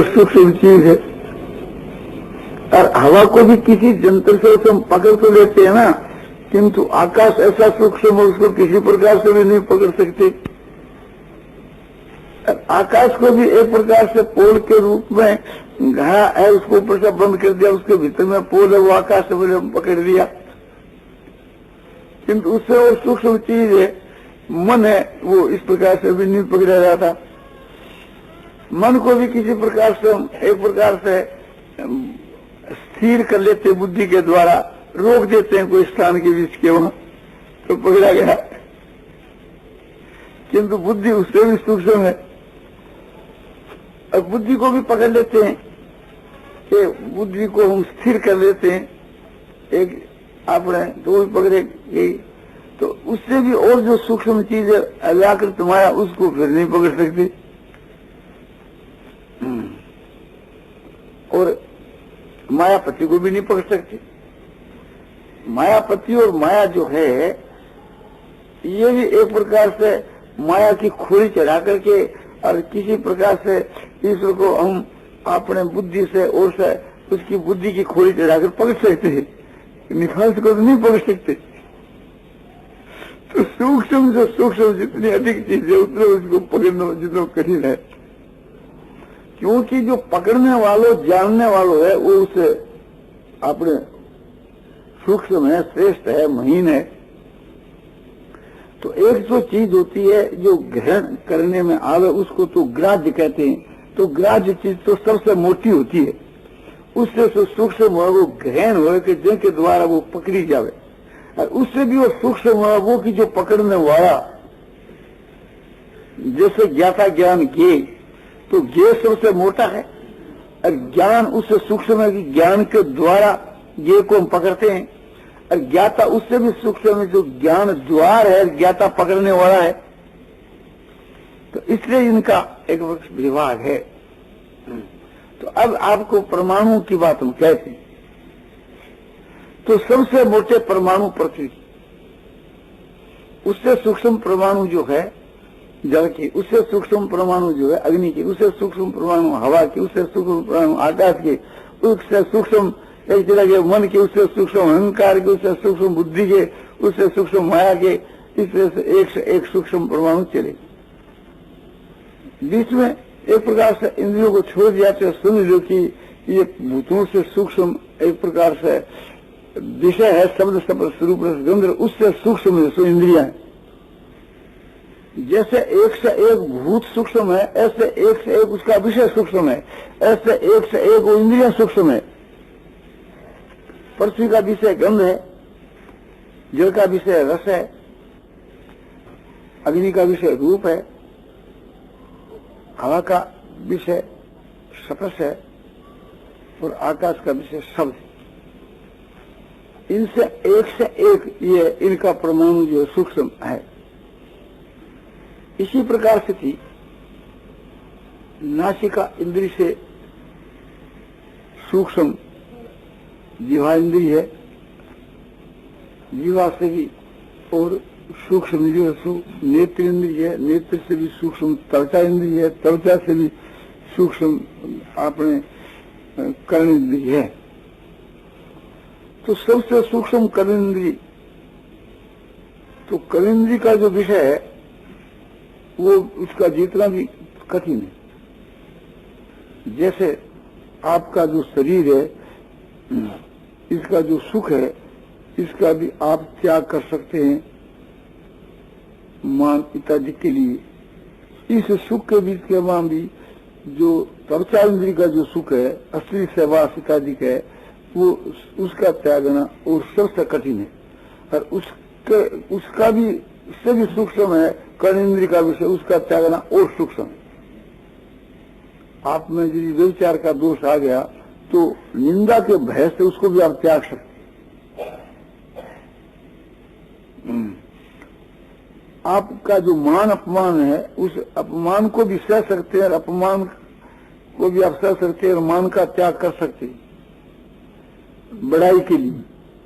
सूक्ष्म चीज है। और हवा को भी किसी जंत्र से हम पकड़ तो लेते हैं ना, किंतु आकाश ऐसा सूक्ष्म है उसको किसी प्रकार से भी नहीं पकड़ सकते। आकाश को भी एक प्रकार से पोल के रूप में घड़ा है, उसको ऊपर से बंद कर दिया, उसके भीतर में पोल है, वो आकाश से बोले पकड़ दिया। किंतु उससे और सूक्ष्म चीज है मन है, वो इस प्रकार से भी नहीं पकड़ा जाता। मन को भी किसी प्रकार से हम एक प्रकार से स्थिर कर लेते, बुद्धि के द्वारा रोक देते हैं कोई स्थान के बीच के, वहां तो पकड़ा गया। किंतु बुद्धि उससे भी सूक्ष्म है। और बुद्धि को भी पकड़ लेते हैं कि बुद्धि को हम स्थिर कर लेते हैं, एक आपने तो भी पकड़े गई, तो उससे भी और जो सूक्ष्म चीज है अव्याकृत माया, उसको फिर नहीं पकड़ सकती। और मायापति को भी नहीं पकड़ सकती। मायापति और माया जो है ये भी एक प्रकार से माया की खोली चढ़ा करके और किसी प्रकार से ईश्वर को हम अपने बुद्धि से और से उसकी बुद्धि की खोली चढ़ाकर पकड़ सकते हैं, निखालस को तो नहीं पकड़ सकते। तो सूक्ष्म से सूक्ष्म जितनी अधिक चीज है उतना उसको पकड़ना जितना कठिन है, क्योंकि जो पकड़ने वालों जानने वालों है वो उसे अपने सूक्ष्म है, श्रेष्ठ है, महीन है। तो एक जो चीज होती है जो ग्रहण करने में आवे उसको तो ग्राह्य कहते हैं। तो ग्राह्य चीज तो सबसे मोटी होती है, उससे जो सूक्ष्म हो वो ग्रहण हो कि जिनके द्वारा वो पकड़ी जावे। और उससे भी वो सूक्ष्म हो वो कि जो पकड़ने वाला, जैसे ज्ञाता ज्ञान ज्ञे, तो ज्ञे सबसे मोटा है और ज्ञान उससे सूक्ष्म है कि ज्ञान के द्वारा ज्ञे को हम पकड़ते हैं। और ज्ञाता उससे भी सूक्ष्म है, जो ज्ञान द्वार है, ज्ञाता पकड़ने वाला है। तो इसलिए इनका एक विभाग है। तो अब आपको परमाणु की बात हम कहते हैं, तो सबसे मोटे परमाणु पृथ्वी, उससे सूक्ष्म परमाणु जो है जल की, उससे सूक्ष्म परमाणु जो है अग्नि की, उससे सूक्ष्म परमाणु हवा की, उससे सूक्ष्म परमाणु आकाश के, उससे सूक्ष्म एक तरह के मन के, उससे सूक्ष्म अहंकार के, उससे सूक्ष्म बुद्धि के, उससे सूक्ष्म माया के, इस तरह से एक सूक्ष्म परमाणु चले। बीच में एक प्रकार से इंद्रियों को छोड़ दिया तो समझ लो कि ये भूतों से सूक्ष्म एक प्रकार से विषय है, शब्द शब्द स्वरूप गंध, उससे सूक्ष्म सो इंद्रिया है। जैसे एक से एक भूत सूक्ष्म है, ऐसे एक से एक उसका विषय सूक्ष्म है, ऐसे एक से एक वो इंद्रिया सूक्ष्म है। पृथ्वी का विषय गंध है, जल का विषय रस है, अग्नि का विषय रूप है, हवा का विषय स्पर्श है और आकाश का विषय शब्द है। इनसे एक ये इनका परमाणु जो सूक्ष्म है। इसी प्रकार से थी नासिका इंद्री से सूक्ष्म जीवा इंद्री है, जीवा से भी और सूक्ष्म नेत्र इंद्री है, नेत्र से भी सूक्ष्म त्वचा इंद्री है, त्वचा से भी सूक्ष्म अपने कर्ण इंद्री है। तो सबसे सूक्ष्म कर्ण इंद्री, तो कर्ण इंद्री का जो विषय है वो उसका जितना भी कठिन है। जैसे आपका जो शरीर है, इसका जो सुख है, इसका भी आप त्याग कर सकते हैं मान पिताजी के लिए। इस सुख के बीच के वहां भी जो त्वचा इंद्री का जो सुख है, असली सेवा पिताजी का है, वो उसका त्यागना और सबसे कठिन है। और उसका भी इससे भी सूक्ष्म है कर्ण इंद्री का विषय, उसका त्यागना और सूक्ष्म है। आप में यदि व्यभिचार का दोष आ गया तो निंदा के भय से उसको भी आप त्याग सकते। आपका जो मान अपमान है उस अपमान को भी सह सकते हैं और अपमान को भी आप सह सकते हैं और मान का त्याग कर सकते हैं बड़ाई के लिए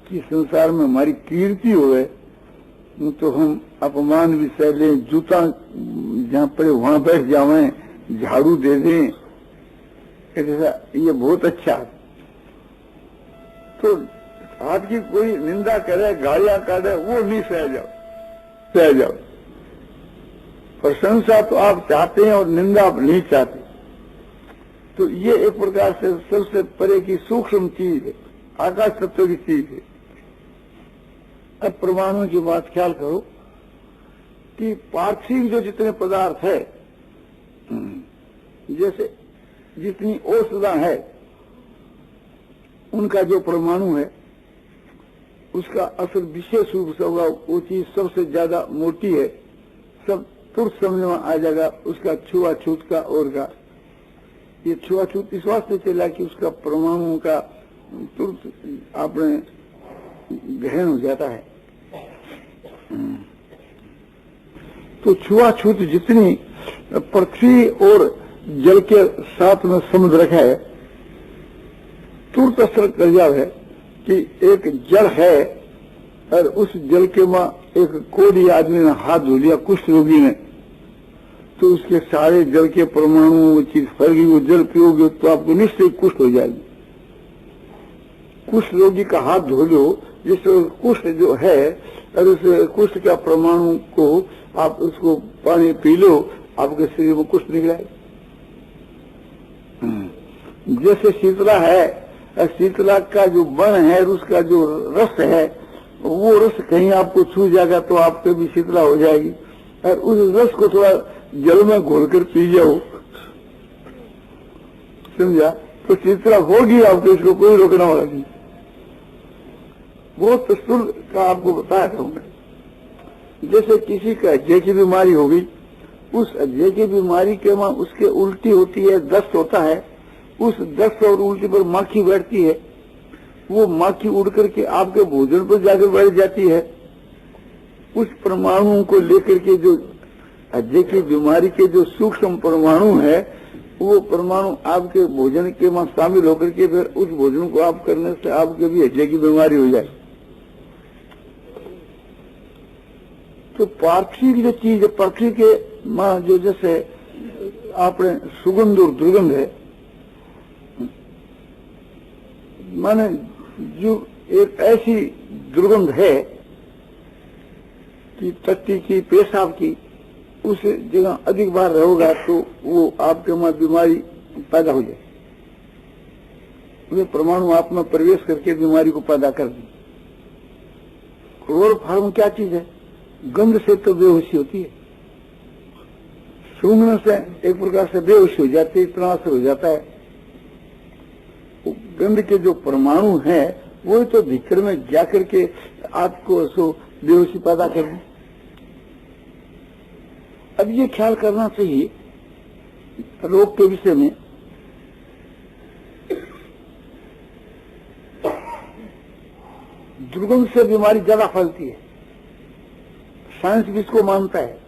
कि संसार में हमारी कीर्ति होवे, तो हम अपमान भी सह लें, जूता जहाँ पड़े वहां बैठ जावें, झाड़ू दे दें, जैसा ये बहुत अच्छा है। तो आपकी कोई निंदा करे, गालियां काटे, वो नहीं सह जाओ। प्रशंसा तो आप चाहते हैं और निंदा आप नहीं चाहते। तो ये एक प्रकार से सबसे परे की सूक्ष्म चीज है, आकाश तत्व की चीज है। अब परमाणु की बात ख्याल करो कि पार्थिव जो जितने पदार्थ है, जैसे जितनी औषधा है, उनका जो परमाणु है उसका असर विशेष रूप से होगा, वो चीज सबसे ज्यादा मोटी है, सब तुरंत समझ में आ जाएगा उसका छुआछूत का और का। ये छुआछूत इस वास्ते चला कि उसका परमाणु का तुरंत आपने गहन हो जाता है। तो छुआछूत जितनी पृथ्वी और जल के साथ में समुद्र रखा है, तुरंत असर कर जाए कि एक जल है और उस जल के वहां एक कोढ़ी आदमी ने हाथ धो लिया, कुष्ठ रोगी ने, तो उसके सारे जल के परमाणु वो चीज फैल गई। वो जल पियोगे तो आपको निश्चय कुष्ठ हो जाएगी। कुष्ठ रोगी का हाथ धो लो, जिससे कुष्ठ जो है और उस कुष्ठ का परमाणु को आप उसको पानी पी लो, आपके शरीर में कुष्ठ निकलाए। जैसे शीतला है, शीतला का जो बन है उसका जो रस है, वो रस कहीं आपको छू जाएगा तो आपके भी शीतला हो जाएगी। और उस रस को थोड़ा जल में घोलकर पी जाओ, समझा, तो शीतला होगी आपको, इसको कोई रोकना वाला नहीं। बहुत स्थूल का आपको बताया था मैं। जैसे किसी का हृदय की बीमारी हो गई, उस हृदय की बीमारी के वहां उसके उल्टी होती है, दस्त होता है, उस दस्त और उल्टी पर माखी बैठती है, वो माखी उड़ करके आपके भोजन पर जाकर बैठ जाती है। उस परमाणु को लेकर के जो हृदय की बीमारी के जो सूक्ष्म परमाणु है, वो परमाणु आपके भोजन के वहां शामिल होकर के फिर उस भोजन को आप करने से आपके भी हृदय की बीमारी हो जाए। तो पार्थिव जो चीज है, पृथ्वी के मां जो जैसे आपने सुगंध और दुर्गंध है, माने जो एक ऐसी दुर्गंध है कि टट्टी की, पेशाब की, उस जगह अधिक बार रहोगा तो वो आपके वहां बीमारी पैदा हो जाए। वे परमाणु आप में प्रवेश करके बीमारी को पैदा कर दी। क्लोरोफॉर्म क्या चीज है? गंध से तो बेहोशी होती है, सूंघने से एक प्रकार से बेहोशी हो जाती है, इतना असर हो जाता है। गंध के जो परमाणु हैं वो तो भीतर में जाकर के आपको सो बेहोशी पैदा कर दी। अब ये ख्याल करना चाहिए रोग के विषय में, दुर्गंध से बीमारी ज्यादा फैलती है, साइंस भी इसको मानता है।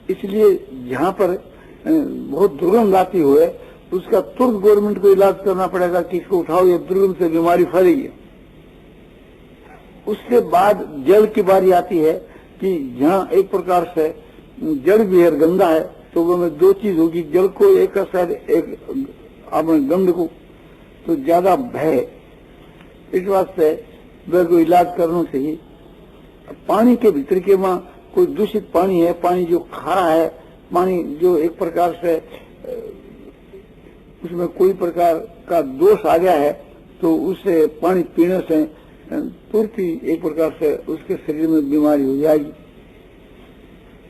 इसलिए जहां पर बहुत दुर्गंध आती हुए उसका तुरंत गवर्नमेंट को इलाज करना पड़ेगा कि इसको उठाओ, ये दुर्गंध से बीमारी फैलेगी। उसके बाद जल की बारी आती है कि जहां एक प्रकार से जल भी है, गंदा है, तो वो में दो चीज होगी, जल को एक असर, एक आपने गंध को, तो ज्यादा भय, इस वास्ते वह को इलाज करना चाहिए। पानी के भीतर के वहां कोई दूषित पानी है, पानी जो खारा है, पानी जो एक प्रकार से उसमें कोई प्रकार का दोष आ गया है, तो उससे पानी पीने से तुरंत ही एक प्रकार से उसके शरीर में बीमारी हो जाएगी।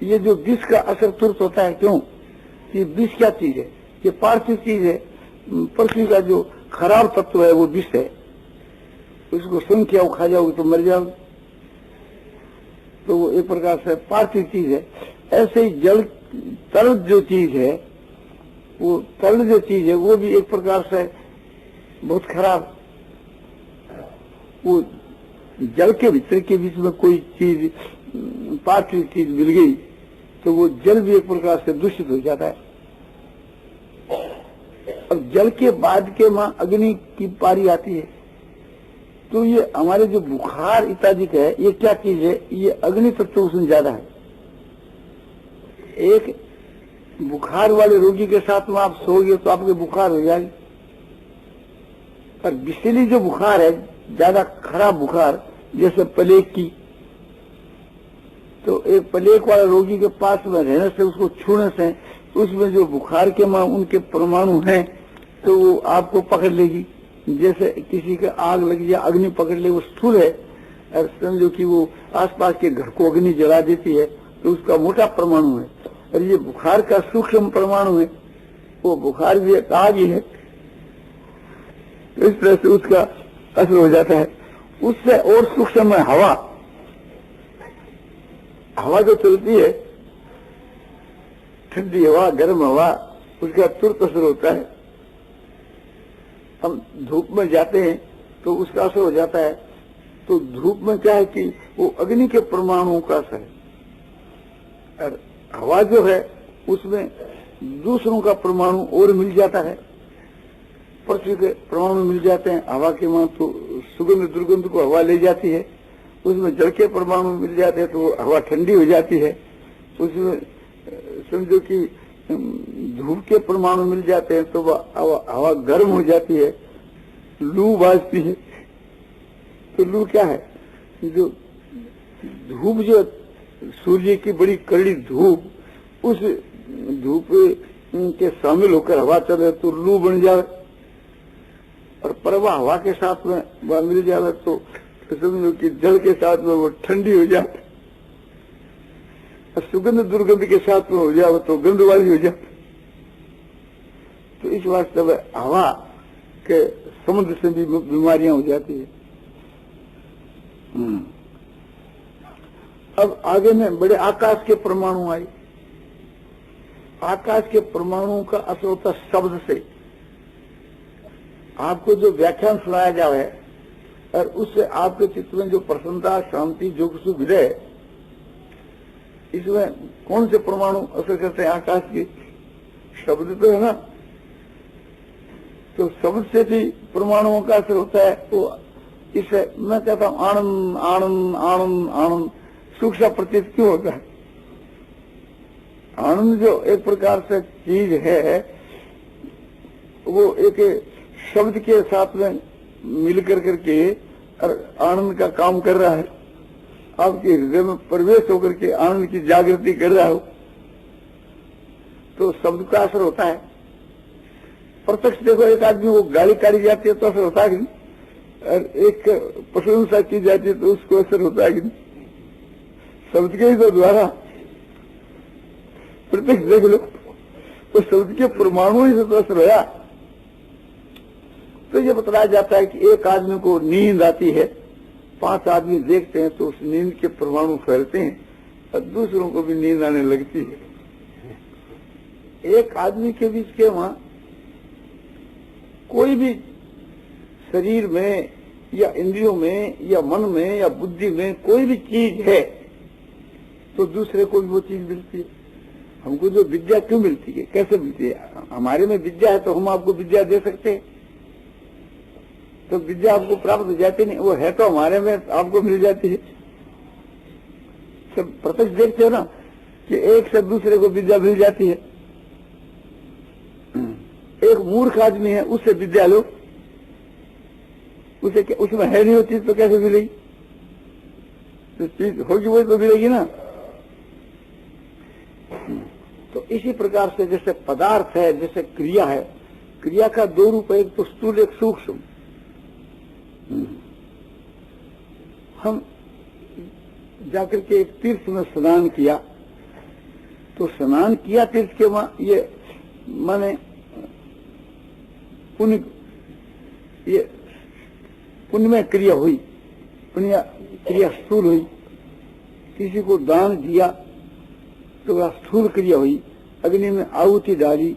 ये जो विष का असर तुरंत होता है, क्यों? ये विष क्या चीज है? ये पार्थिव चीज है। पृथ्वी का जो खराब तत्व है वो विष है, उसको संख्या खा जाओगे तो मर जाओगे, तो वो एक प्रकार से पार्थिव चीज है। ऐसे ही जल तरल जो चीज है, वो तरल जो चीज है वो भी एक प्रकार से बहुत खराब। वो जल के भीतर के बीच में कोई चीज, पार्थिव चीज मिल गई तो वो जल भी एक प्रकार से दूषित हो जाता है। अब जल के बाद के वहां अग्नि की पारी आती है, तो ये हमारे जो बुखार इत्यादि है, ये क्या चीज है? ये अग्नि तत्व उसमें ज्यादा है। एक बुखार वाले रोगी के साथ में आप सोओगे तो आपके बुखार हो जाएगी, पर विषैली जो बुखार है, ज्यादा खराब बुखार, जैसे प्लेग की, तो एक प्लेग वाला रोगी के पास में रहने से, उसको छूने से, उसमें जो बुखार के उनके परमाणु हैं तो वो आपको पकड़ लेगी। जैसे किसी के आग लगी या अग्नि पकड़ ले, वो स्थूल है, और समझो कि वो आसपास के घर को अग्नि जला देती है, तो उसका मोटा परमाणु है। और ये बुखार का सूक्ष्म परमाणु है, वो बुखार भी एक आग ही है। तो इस तरह से उसका असर हो जाता है। उससे और सूक्ष्म है हवा। हवा जो चलती है, ठंडी हवा, गर्म हवा, उसका तुरंत असर होता है। हम धूप में जाते हैं तो उसका असर हो जाता है। तो धूप में क्या है कि वो अग्नि के परमाणुओं का असर है, और हवा जो है उसमें दूसरों का परमाणु और मिल जाता है। पृथ्वी के परमाणु मिल जाते हैं हवा के वहां, तो सुगंध दुर्गंध को हवा ले जाती है। उसमें जल के परमाणु मिल जाते हैं तो हवा ठंडी हो जाती है। उसमें समझो कि धूप के परमाणु मिल जाते हैं तो हवा गर्म हो जाती है, लू बाजती है। तो लू क्या है? जो धूप, जो सूर्य की बड़ी कड़ी धूप, उस धूप के शामिल होकर हवा चले तो लू बन जाए, और प्रवाह हवा के साथ में वह मिल जाए तो समझो कि जल के साथ में वो ठंडी हो जाए, और सुगंध दुर्गंध के साथ में हो जाए तो गंध वाली हो जाए। तो इस वास्ते में हवा के समुद्र से भी बीमारियां हो जाती है। अब आगे में बड़े आकाश के परमाणु आए। आकाश के परमाणुओं का असर होता शब्द से। आपको जो व्याख्यान सुनाया जाए और उससे आपके चित्त में जो प्रसन्नता, शांति, जो कुछ मिले, इसमें कौन से परमाणु असर करते हैं? आकाश के शब्द तो है ना। तो शब्द से भी परमाणुओं का असर होता है। तो इससे मैं कहता हूं आनंद आनंद आनंद आनंद सूक्ष्म प्रतीत क्यों होता है? आनंद जो एक प्रकार से चीज है, वो एक शब्द के साथ में मिल करके और आनंद का काम कर रहा है। आपके हृदय में प्रवेश होकर के आनंद की जागृति कर रहा हो, तो शब्द का असर होता है। प्रत्यक्ष देखो, एक आदमी को गाली काढ़ी जाती है तो असर होता है कि नहीं, और एक प्रशंसा की जाती है तो उसको असर होता है कि नहीं? शब्द के ही तो द्वारा प्रत्यक्ष देख लो, तो शब्द के परमाणु ही से तो असर होया। तो ये बताया जाता है कि एक आदमी को नींद आती है, 5 आदमी देखते हैं तो उस नींद के परमाणु फैलते हैं और दूसरों को भी नींद आने लगती है। एक आदमी के बीच के वहां कोई भी शरीर में या इंद्रियों में या मन में या बुद्धि में कोई भी चीज है तो दूसरे को भी वो चीज मिलती है। हमको जो विद्या क्यों मिलती है, कैसे मिलती है? हमारे में विद्या है तो हम आपको विद्या दे सकते हैं, तो विद्या आपको प्राप्त हो जाती नहीं, वो है तो हमारे में आपको मिल जाती है। सब प्रत्यक्ष देखते हो ना कि एक से दूसरे को विद्या मिल जाती है। एक मूर्ख आदमी है, उससे विद्या लो, उसे उसमें है नहीं वो चीज तो कैसे मिलेगी? तो चीज होगी वही तो मिलेगी ना। तो इसी प्रकार से जैसे पदार्थ है, जैसे क्रिया है, क्रिया का 2 रूप है, एक तो स्थूल एक सूक्ष्म। हम जाकर के एक तीर्थ में स्नान किया, तो स्नान किया तीर्थ के वहां, ये माने पुण्य, ये पुण्यमय क्रिया हुई, पुण्य क्रिया स्थूल हुई। किसी को दान दिया तो वह स्थूल क्रिया हुई। अग्नि में आहुति डाली,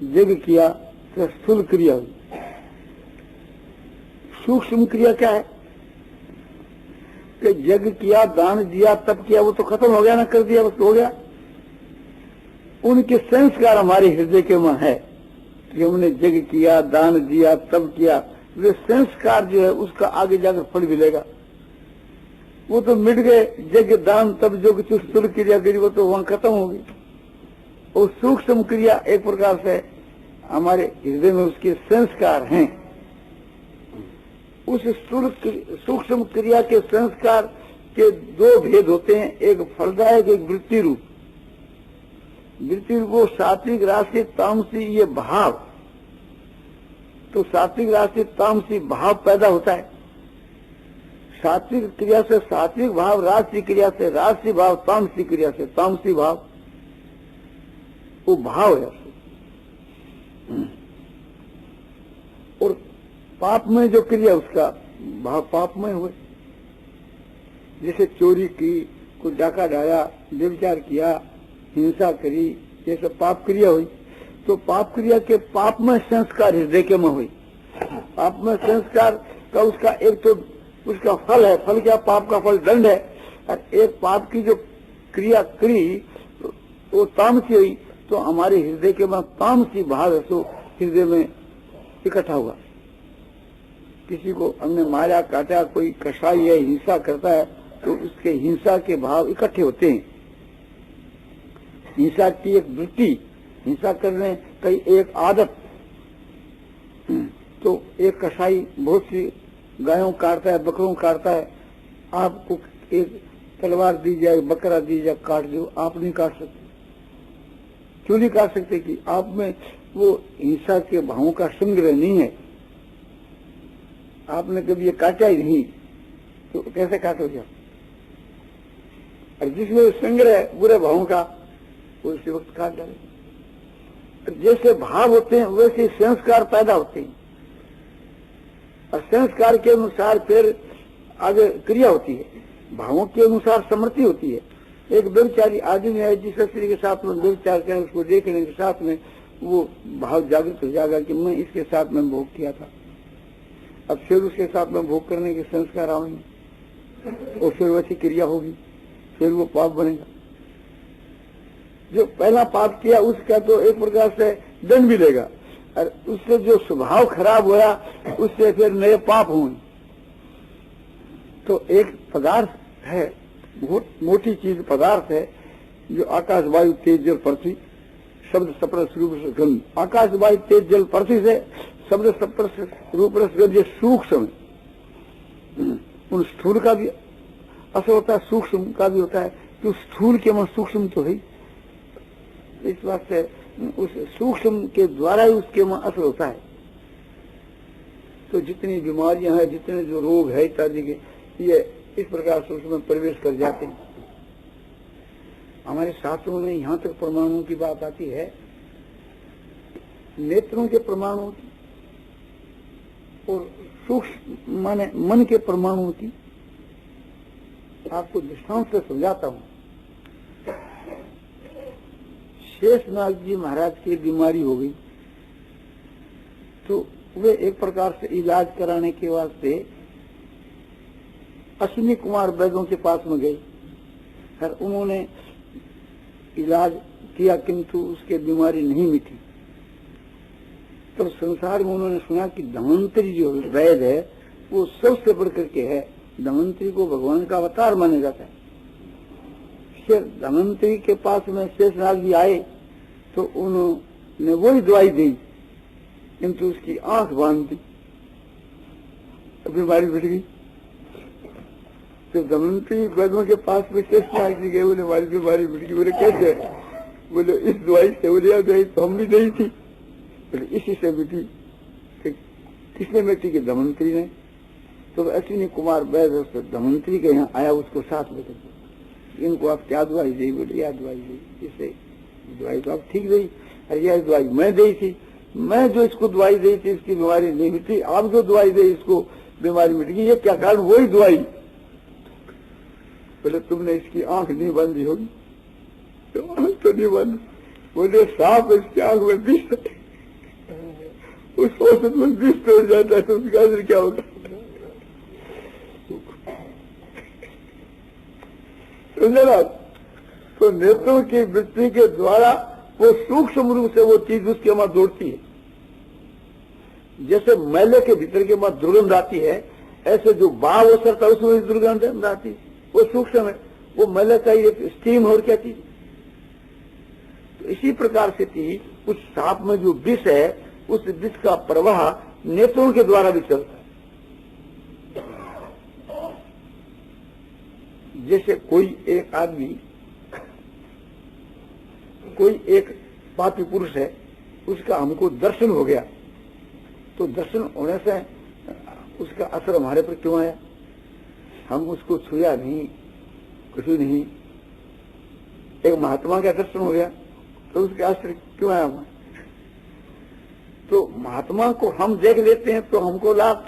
यज्ञ किया तो स्थूल क्रिया हुई। सूक्ष्म क्रिया क्या है कि यज्ञ किया, दान दिया, तप किया, वो तो खत्म हो गया ना, कर दिया, बस हो गया। उनके संस्कार हमारे हृदय के वहां है कि हमने यज्ञ किया, दान दिया, तप किया, वे संस्कार जो है उसका आगे जाकर फल मिलेगा। वो तो मिट गए, यज्ञ दान तप जो कुछ स्थूल क्रिया करी वो तो वहां खत्म होगी। और सूक्ष्म क्रिया एक प्रकार से हमारे हृदय में उसके संस्कार हैं, उस स्थूल सूक्ष्म क्रिया के संस्कार के दो भेद होते हैं, एक फलदायक, एक वृत्ति रूप। वृत्ति रूप वो सात्विक राशि तामसी ये भाव, तो सात्विक राशि तामसी भाव पैदा होता है। सात्विक क्रिया से सात्विक भाव, राजसी क्रिया से राजसी भाव, तामसी क्रिया से तामसी भाव, वो भाव है। और पाप में जो क्रिया उसका भाव पाप में हुए, जैसे चोरी की, कुछ डाका डाला, व्यभिचार किया, हिंसा करी, ये सब पाप क्रिया हुई। तो पाप क्रिया के पाप में संस्कार हृदय के में हुई। पाप में संस्कार का उसका एक तो उसका फल है, फल क्या, पाप का फल दंड है। और एक पाप की जो क्रिया करी वो तामसी हुई, तो हमारे हृदय के में तामसी भाव है, तो हृदय में इकट्ठा हुआ। किसी को हमने मारा, काटा, कोई कसाई है, हिंसा करता है, तो उसके हिंसा के भाव इकट्ठे होते हैं। हिंसा की एक वृत्ति, हिंसा करने की एक आदत। तो एक कसाई बहुत सी गायों काटता है, बकरों काटता है, आपको एक तलवार दी जाए, बकरा दी जाए, काट दो, आप नहीं काट सकते। क्यों नहीं काट सकते? कि आप में वो हिंसा के भावों का संग्रह नहीं है, आपने कभी ये काटा ही नहीं, तो कैसे काटोगे आप? और जिसमें संग्रह है बुरे भावों का, वो उसी वक्त काट डाले। जैसे भाव होते हैं वैसे संस्कार पैदा होते हैं, और संस्कार के अनुसार फिर आगे क्रिया होती है। भावों के अनुसार समृद्धि होती है। एक व्यभिचारी आदमी है, जिस स्त्री के साथ में व्यभिचार करें, उसको देखने के साथ में वो भाव जागृत हो जाएगा कि मैं इसके साथ में भोग किया था। अब फिर उसके साथ में भोग करने के संस्कार आएंगे और फिर वैसी क्रिया होगी, फिर वो पाप बनेगा। जो पहला पाप किया उसका तो एक प्रकार से दंड भी लेगा, और उससे जो स्वभाव खराब हुआ उससे फिर नए पाप होंगे। तो एक पदार्थ है, बहुत मोटी चीज पदार्थ है, जो आकाश, वायु, तेज, जल, पृथ्वी, शब्द, स्पर्श, रूप, रस, गंध। आकाश, वायु, तेज, जल, पृथ्वी से शब्द, स्पर्श, रूप, रस, गंध, ये सूक्ष्म। उन स्थूल का भी असर होता है, सूक्ष्म का भी होता है, कि स्थूल के मन सूक्ष्म तो है। इस बात से उस सूक्ष्म के द्वारा ही उसके में असर होता है। तो जितनी बीमारियां हैं, जितने जो रोग है इत्यादि के, ये इस प्रकार से उसमें प्रवेश कर जाते हैं। हमारे शास्त्रों में यहाँ तक परमाणुओं की बात आती है, नेत्रों के परमाणुओं की और सूक्ष्म माने मन के परमाणुओं की। आपको दृष्टांत से समझाता हूँ। शेषनाग जी महाराज की बीमारी हो गई, तो वे एक प्रकार से इलाज कराने के वास्ते अश्विनी कुमार वैद्यों के पास में गए, और उन्होंने इलाज किया, किंतु उसके बीमारी नहीं मिटी। तो संसार में उन्होंने सुना कि धन्वंतरी जो वैद्य है वो सबसे बढ़ करके है। धन्वंतरी को भगवान का अवतार माना जाता है। फिर धन्वंतरी के पास में शेषनाग जी आए, तो उन्होंने वही दवाई दी, किंतु उसकी आंख बांध दी, बीमारी बढ़ गई। तो धन्वंतरी वैद्यों के पास में शेषनाग जी गए, बोले हमारी बीमारी बढ़ गई। बोले कैसे? बोले इस दवाई से। बोले दवाई तो हम भी नहीं थी। बोले इसी से मिटी। किसने मिट्टी की? धन्वंतरी ने। तो अश्विनी कुमार वैद्य धन्वंतरी के यहाँ आया, उसको साथ लेकर, इनको आप क्या दवाई दी? बोले यह दवाई दी। इससे दवाई तो आप ठीक दी। अरे यह दवाई मैं दी थी, मैं जो इसको दवाई दी थी इसकी बीमारी नहीं मिटी, आप जो दवाई दी इसको बीमारी मिट गई। ये क्या कारण? वही दवाई। बोले तुमने इसकी आंख नहीं बांधी होगी। तो आंख तो नहीं बांधी। बोले सांप इसकी आंख में विष, उस औसत में विष तोड़ जाता है, तो उसका असर क्या होगा? समझे? तो नेत्रों की वृत्ति के द्वारा वो सूक्ष्म रूप से वो चीज उसके वहां दौड़ती है। जैसे मैले के भीतर के वहां दुर्गंध आती है, ऐसे जो भाव असर था उसमें दुर्गंध आती है, वो सूक्ष्म है। वो मैले का एक स्टीम और क्या चीज। तो इसी प्रकार से थी उस सांप में जो विष है, उस विष का प्रवाह नेत्रों के द्वारा भी चलता है। जैसे कोई एक आदमी, कोई एक पापी पुरुष है, उसका हमको दर्शन हो गया, तो दर्शन होने से उसका असर हमारे पर क्यों आया? हम उसको छुआ नहीं, कुछ नहीं। एक महात्मा का दर्शन हो गया तो उसका असर क्यों आया हमारे? तो महात्मा को हम देख लेते हैं तो हमको लाभ,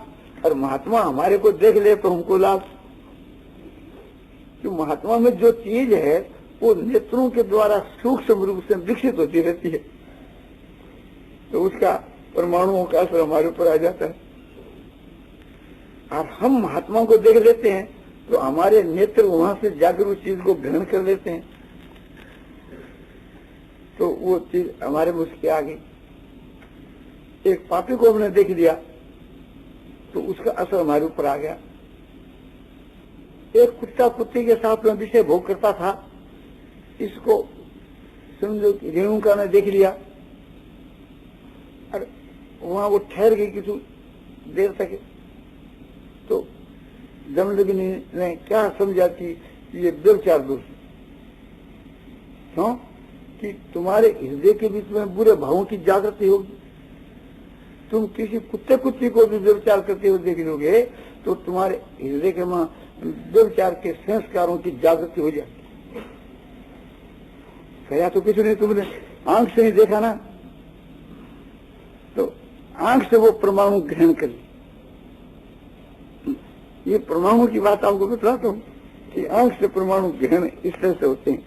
और महात्मा हमारे को देख ले तो हमको लाभ। तो महात्मा में जो चीज है वो नेत्रों के द्वारा सूक्ष्म रूप से विकसित होती रहती है, तो उसका परमाणुओं का असर हमारे ऊपर आ जाता है। और हम महात्मा को देख लेते हैं तो हमारे नेत्र वहां से जाकर उस चीज को ग्रहण कर लेते हैं, तो वो चीज हमारे मुझ के आ गई। एक पापी को हमने देख लिया तो उसका असर हमारे ऊपर आ गया। एक कुत्ता कुत्ते के साथ में विषय भोग करता था, इसको समझो कि रेणुका ने देख लिया और वहां वो ठहर गई किसी देर तक, तो जमदग्नि ने क्या समझा कि ये व्यभिचार दोष, क्यों कि तुम्हारे हृदय के बीच में बुरे भावों की जागृति होगी। तुम किसी कुत्ते कुत्ती को भी व्यभिचार करते हुए देख लोगे तो तुम्हारे हृदय के वहां व्यभिचार के संस्कारों की जागृति हो जाती। कहा तो किसी ने, तुमने आंख से ही देखा ना, तो आंख से वो परमाणु ग्रहण कर ली। ये परमाणु की बात आपको बताता हूं कि आंख से परमाणु ग्रहण इस तरह से होते हैं।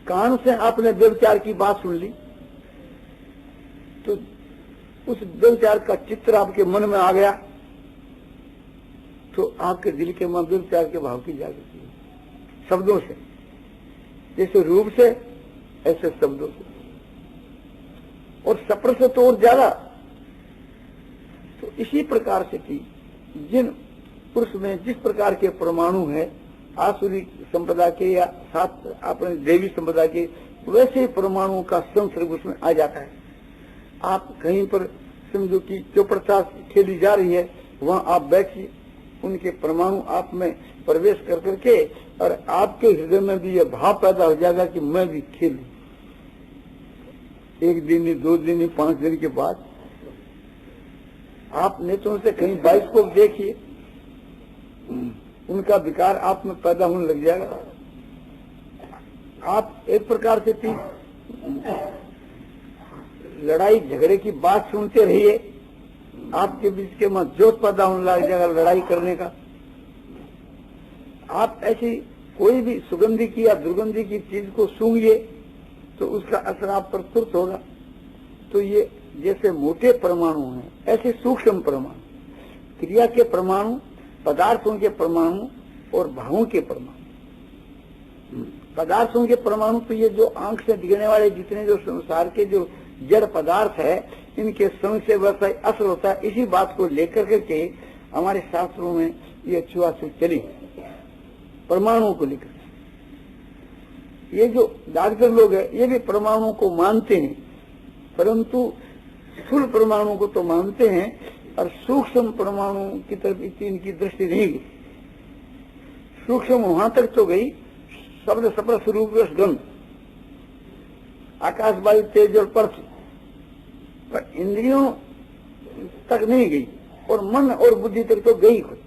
कान से आपने व्यभिचार की बात सुन ली तो उस व्यभिचार का चित्र आपके मन में आ गया, तो आपके दिल के मन व्यभिचार के भाव की जागृति है शब्दों से, जैसे रूप से ऐसे शब्दों से, और सपर से तो और ज्यादा। तो इसी प्रकार से कि जिन पुरुष में जिस प्रकार के परमाणु है, आसुरी संप्रदाय के या साथ अपने देवी संप्रदाय के, वैसे परमाणुओं का संसर्ग उसमें आ जाता है। आप कहीं पर समझो कि चौपड़ता खेली जा रही है, वहां आप बैठिए, उनके परमाणु आप में प्रवेश कर करके और आपके हृदय में भी यह भाव पैदा हो जाएगा कि मैं भी खेलूं। एक दिन ही, 2 दिन ही, 5 दिन के बाद आप नेत्रों से कहीं बाइस्कोप देखिए, उनका विकार आप में पैदा होने लग जाएगा। आप एक प्रकार से लड़ाई झगड़े की बात सुनते रहिए, आपके बीच के मत जोश पैदा होने लग जाएगा लड़ाई करने का। आप ऐसी कोई भी सुगंधी की या दुर्गंधी की चीज को सूंघिए तो उसका असर आप पर तुरंत होगा। तो ये जैसे मोटे परमाणु हैं, ऐसे सूक्ष्म परमाणु, क्रिया के परमाणु, पदार्थों के परमाणु और भावों के परमाणु। पदार्थों के परमाणु तो ये जो आंख से दिखने वाले जितने जो संसार के जो जड़ पदार्थ है, इनके संग से वैसा असर होता है। इसी बात को लेकर करके हमारे शास्त्रों में ये छुआछूत चली, परमाणुओं को लेकर। ये जो डॉक्टर लोग हैं ये भी परमाणुओं को मानते हैं, परंतु स्थूल परमाणु को तो मानते हैं और सूक्ष्म परमाणु की तरफ इनकी दृष्टि नहीं गई। सूक्ष्म वहां तक तो गई, शब्द सपर स्वरूप गंध, आकाश वायु तेज और पृथ्वी, पर इंद्रियों तक नहीं गई और मन और बुद्धि तक तो गई खुद।